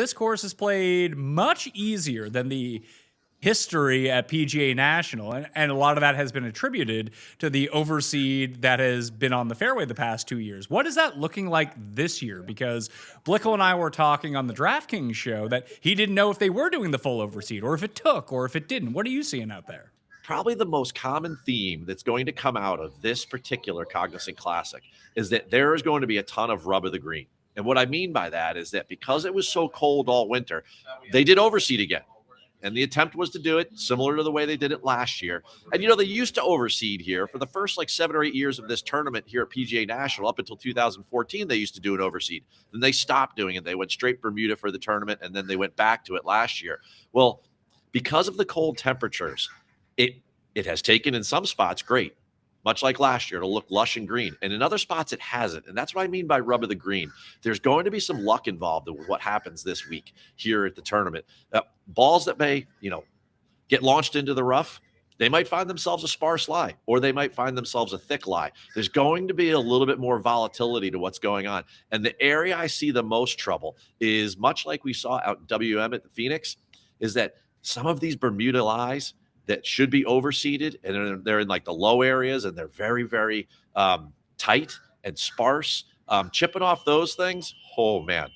This course is played much easier than the history at PGA National, and a lot of that has been attributed to the overseed that has been on the fairway the past 2 years. What is that looking like this year? Because Blickle and I were talking on the DraftKings show that he didn't know if they were doing the full overseed, or if it took, or if it didn't. What are you seeing out there? Probably the most common theme that's going to come out of this particular Cognizant Classic is that there is going to be a ton of rub of the green. And what I mean by that is that because it was so cold all winter, they did overseed again. And the attempt was to do it similar to the way they did it last year. And, they used to overseed here for the first 7 or 8 years of this tournament here at PGA National. Up until 2014, they used to do an overseed. Then they stopped doing it. They went straight Bermuda for the tournament, and then they went back to it last year. Well, because of the cold temperatures, it has taken in some spots great, much like last year. It'll look lush and green. And in other spots, it hasn't. And that's what I mean by rub of the green. There's going to be some luck involved with what happens this week here at the tournament. Balls that may, get launched into the rough, they might find themselves a sparse lie, or they might find themselves a thick lie. There's going to be a little bit more volatility to what's going on. And the area I see the most trouble is, much like we saw out in WM at the Phoenix, is that some of these Bermuda lies that should be overseeded, and they're in the low areas, and they're very, very tight and sparse. Chipping off those things, oh man,